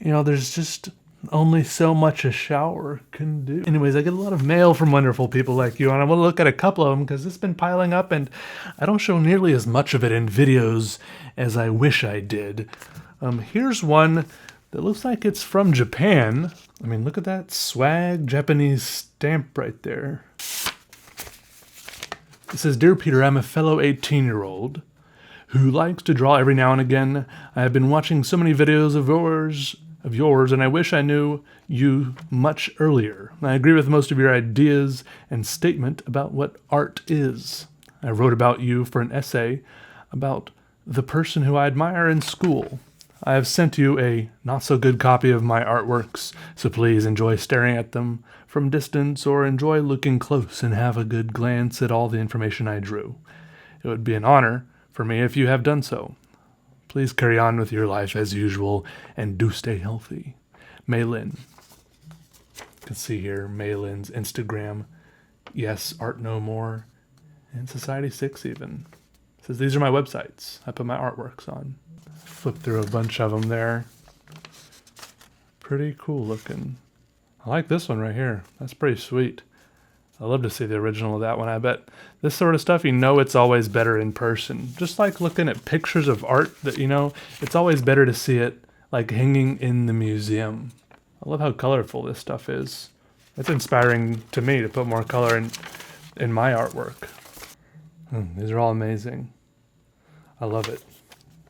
You know, there's just only so much a shower can do. Anyways, I get a lot of mail from wonderful people like you, and I want to look at a couple of them because it's been piling up, and I don't show nearly as much of it in videos as I wish I did. Here's one that looks like it's from Japan. I mean, look at that swag Japanese stamp right there. It says, "Dear Peter, I'm a fellow 18-year-old who likes to draw every now and again. I have been watching so many videos of yours, and I wish I knew you much earlier. I agree with most of your ideas and statement about what art is. I wrote about you for an essay about the person who I admire in school. I have sent you a not-so-good copy of my artworks, so please enjoy staring at them from distance or enjoy looking close and have a good glance at all the information I drew. It would be an honor for me if you have done so. Please carry on with your life as usual and do stay healthy. Maylin." You can see here Maylin's Instagram. Yes, Art No More. And Society 6 even. It says, "These are my websites. I put my artworks on." Flip through a bunch of them there. Pretty cool looking. I like this one right here. That's pretty sweet. I'd love to see the original of that one. I bet this sort of stuff, you know, it's always better in person. Just like looking at pictures of art that, you know, it's always better to see it like hanging in the museum. I love how colorful this stuff is. It's inspiring to me to put more color in my artwork. These are all amazing. I love it.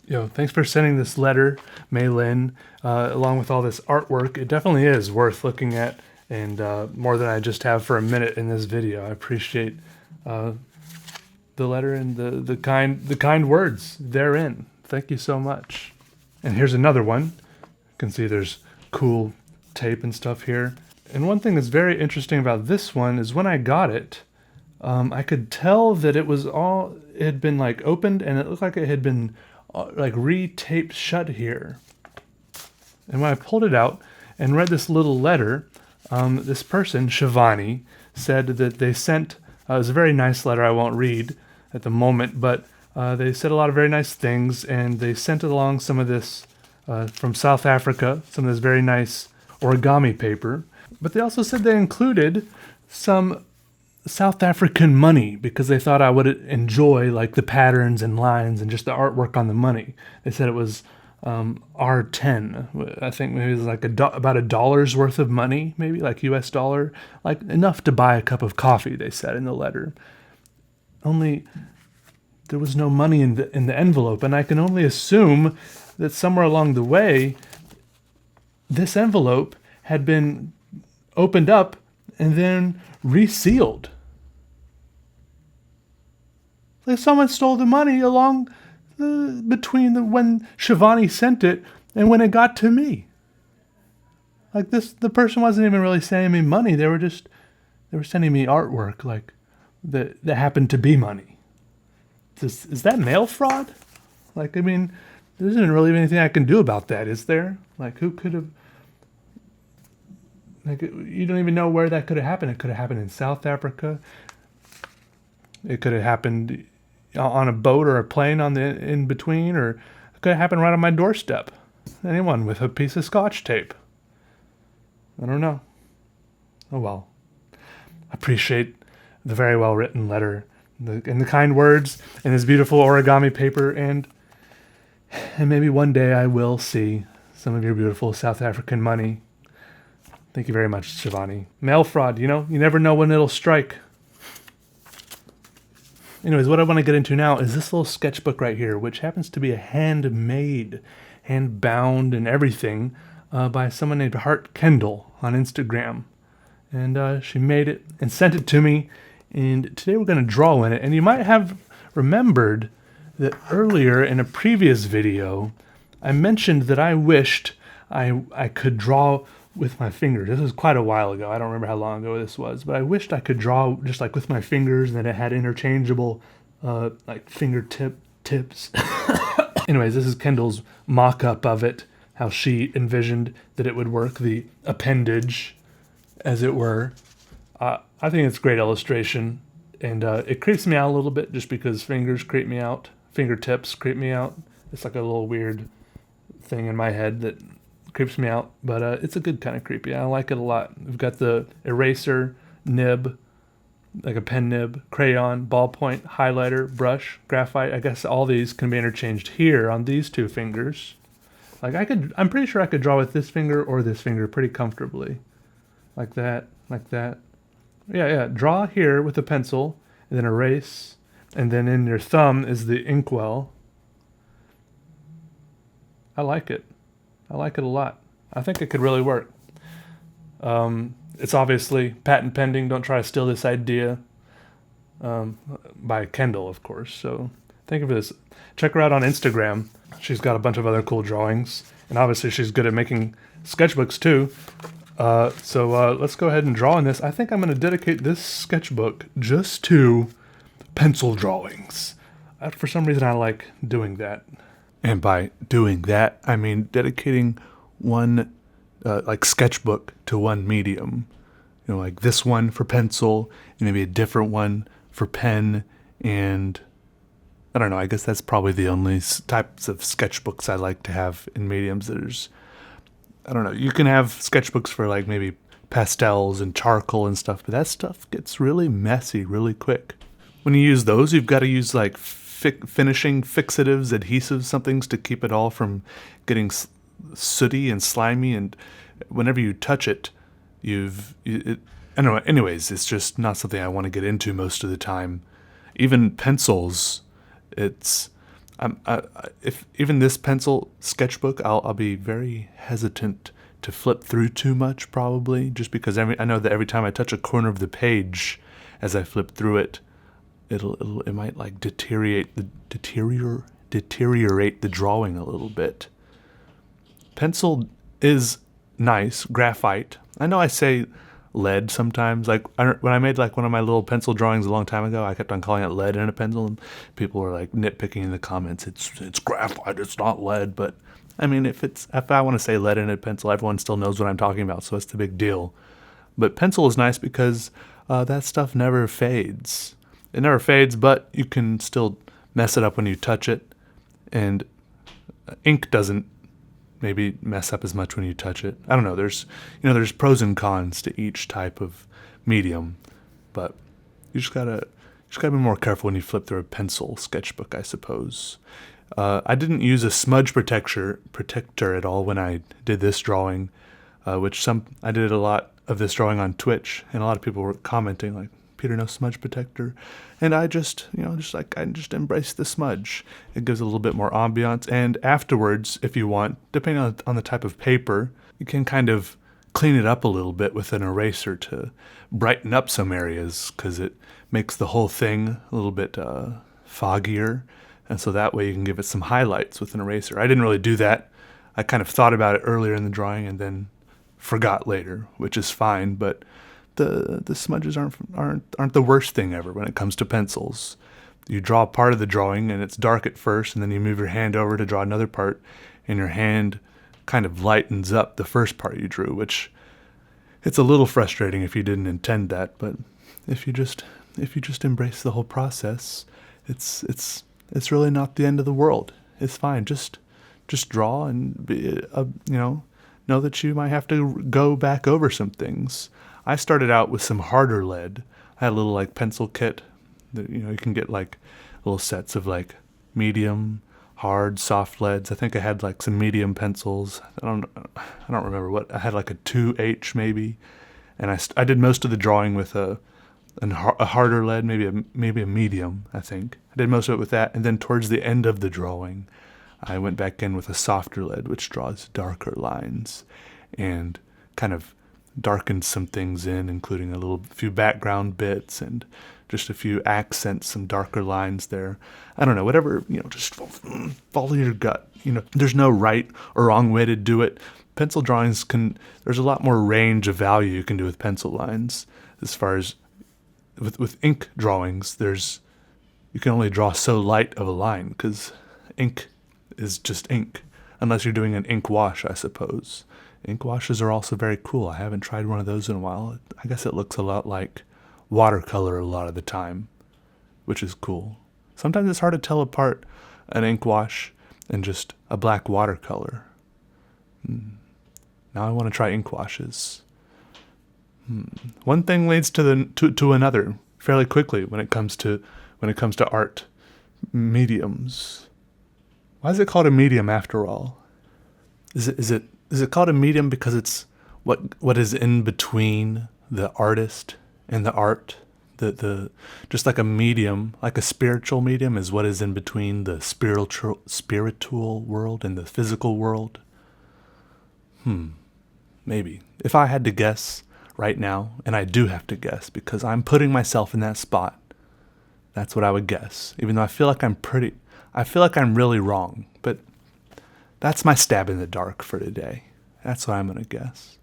Yo, thanks for sending this letter, Maylin, along with all this artwork. It definitely is worth looking at, and more than I just have for a minute in this video. I appreciate the letter and the kind words therein. Thank you so much. And here's another one. You can see there's cool tape and stuff here. And one thing that's very interesting about this one is when I got it, I could tell that it had been like opened, and it looked like it had been like re-taped shut here. And when I pulled it out and read this little letter, this person, Shivani, said that they sent, it was a very nice letter I won't read at the moment, but they said a lot of very nice things, and they sent along some of this from South Africa, some of this very nice origami paper, but they also said they included some South African money because they thought I would enjoy like the patterns and lines and just the artwork on the money. They said it was R10. I think maybe it was like about $1 worth of money, maybe like US dollar, like enough to buy a cup of coffee, they said in the letter. Only there was no money in the envelope, and I can only assume that somewhere along the way this envelope had been opened up and then resealed. Like someone stole the money along between when Shivani sent it and when it got to me. Like the person wasn't even really sending me money. They were sending me artwork like that happened to be money. Is that mail fraud? Like, I mean, there isn't really anything I can do about that, is there? Like, who could have? Like, you don't even know where that could have happened. It could have happened in South Africa. It could have happened on a boat or a plane in between, or it could have happened right on my doorstep. Anyone with a piece of Scotch tape. I don't know. Oh well. I appreciate the very well written letter and the kind words and this beautiful origami paper, and maybe one day I will see some of your beautiful South African money. Thank you very much, Shivani. Mail fraud, you know, you never know when it'll strike. Anyways, what I want to get into now is this little sketchbook right here, which happens to be a handmade, hand-bound and everything by someone named Hart Kendall on Instagram. And she made it and sent it to me, and today we're going to draw in it. And you might have remembered that earlier in a previous video, I mentioned that I wished I could draw with my fingers. This was quite a while ago. I don't remember how long ago this was, but I wished I could draw just like with my fingers, and that it had interchangeable like fingertip tips. Anyways, this is Kendall's mock-up of it, how she envisioned that it would work, the appendage, as it were. I think it's a great illustration, and it creeps me out a little bit just because fingers creep me out. Fingertips creep me out. It's like a little weird thing in my head that creeps me out, but it's a good kind of creepy. I like it a lot. We've got the eraser, nib, like a pen nib, crayon, ballpoint, highlighter, brush, graphite. I guess all these can be interchanged here on these two fingers. Like I'm pretty sure I could draw with this finger or this finger pretty comfortably. Like that, like that. Yeah. Draw here with a pencil, and then erase, and then in your thumb is the inkwell. I like it. I like it a lot. I think it could really work. It's obviously patent pending. Don't try to steal this idea. By Kendall, of course. So thank you for this. Check her out on Instagram. She's got a bunch of other cool drawings. And obviously she's good at making sketchbooks too. So let's go ahead and draw on this. I think I'm going to dedicate this sketchbook just to pencil drawings. For some reason I like doing that. And by doing that, I mean dedicating one like sketchbook to one medium. You know, like this one for pencil, and maybe a different one for pen, and I don't know, I guess that's probably the only types of sketchbooks I like to have in mediums. I don't know, you can have sketchbooks for like maybe pastels and charcoal and stuff, but that stuff gets really messy really quick. When you use those, you've got to use like finishing fixatives, adhesives, somethings to keep it all from getting sooty and slimy, and whenever you touch it, I don't know. Anyways, it's just not something I want to get into most of the time. Even pencils, if even this pencil sketchbook, I'll be very hesitant to flip through too much, probably, just because I know that every time I touch a corner of the page, as I flip through it, it might like deteriorate the drawing a little bit. Pencil is nice, graphite. I know I say lead sometimes. Like when I made like one of my little pencil drawings a long time ago, I kept on calling it lead in a pencil, and people were like nitpicking in the comments. It's graphite, it's not lead. But I mean, if I want to say lead in a pencil, everyone still knows what I'm talking about, so it's the big deal. But pencil is nice because that stuff never fades. It never fades, but you can still mess it up when you touch it, and ink doesn't maybe mess up as much when you touch it. I don't know. There's pros and cons to each type of medium, but you just gotta be more careful when you flip through a pencil sketchbook, I suppose. I didn't use a smudge protector at all when I did this drawing, I did a lot of this drawing on Twitch, and a lot of people were commenting like, Peter, no smudge protector. And I just embrace the smudge. It gives a little bit more ambiance. And afterwards, if you want, depending on the type of paper, you can kind of clean it up a little bit with an eraser to brighten up some areas, because it makes the whole thing a little bit foggier. And so that way you can give it some highlights with an eraser. I didn't really do that. I kind of thought about it earlier in the drawing and then forgot later, which is fine, but the smudges aren't the worst thing ever when it comes to pencils. You draw part of the drawing and it's dark at first, and then you move your hand over to draw another part, and your hand kind of lightens up the first part you drew, which it's a little frustrating if you didn't intend that, but if you just embrace the whole process, it's really not the end of the world. It's fine. Just draw and know that you might have to go back over some things. I started out with some harder lead. I had a little like pencil kit that, you can get like little sets of like medium, hard, soft leads. I think I had like some medium pencils. I don't remember what. I had like a 2H maybe, and I did most of the drawing with a harder lead, maybe a medium. I think I did most of it with that, and then towards the end of the drawing, I went back in with a softer lead, which draws darker lines and kind of darkens some things in, including a few background bits and just a few accents, some darker lines there. I don't know, whatever, just follow your gut. There's no right or wrong way to do it. Pencil drawings there's a lot more range of value you can do with pencil lines. As far as with ink drawings, you can only draw so light of a line, because ink is just ink, unless you're doing an ink wash, I suppose. Ink washes are also very cool. I haven't tried one of those in a while. I guess it looks a lot like watercolor a lot of the time, which is cool. Sometimes it's hard to tell apart an ink wash and just a black watercolor. Now I want to try ink washes. One thing leads to another fairly quickly when it comes to art mediums. Why is it called a medium after all? Is it called a medium because it's what is in between the artist and the art? The just like a medium, like a spiritual medium, is what is in between the spiritual world and the physical world. Maybe. If I had to guess right now, and I do have to guess because I'm putting myself in that spot, that's what I would guess. Even though I feel like I'm really wrong, but that's my stab in the dark for today. That's what I'm gonna guess.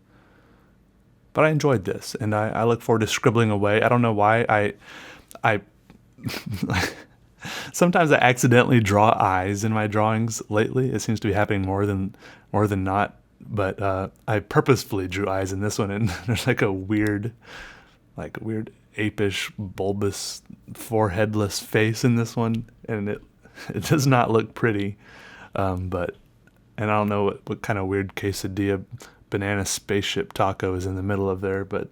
But I enjoyed this, and I look forward to scribbling away. I don't know why I sometimes I accidentally draw eyes in my drawings lately. It seems to be happening more than not. But I purposefully drew eyes in this one, and there's like a weird apish, bulbous, foreheadless face in this one, and it does not look pretty. And I don't know what kind of weird quesadilla banana spaceship taco is in the middle of there, but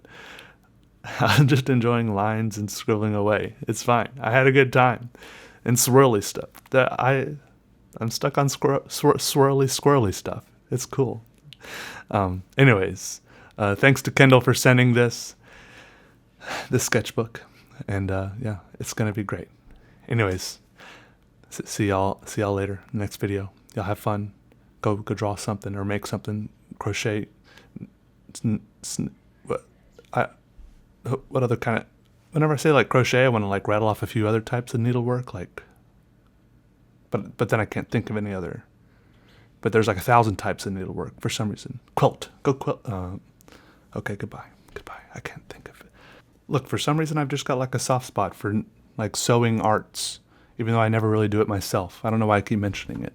I'm just enjoying lines and scribbling away. It's fine. I had a good time. And swirly stuff. I'm stuck on swirly squirrely stuff. It's cool. Anyways, thanks to Kendall for sending this sketchbook, and yeah, it's gonna be great. Anyways, see y'all later. Next video. Y'all have fun. Go draw something or make something. Crochet. What other kind of? Whenever I say like crochet, I want to like rattle off a few other types of needlework, like. But then I can't think of any other. But there's like 1,000 types of needlework for some reason. Quilt. Go quilt. Okay, goodbye. I can't think of it. Look, for some reason I've just got like a soft spot for like sewing arts, even though I never really do it myself. I don't know why I keep mentioning it.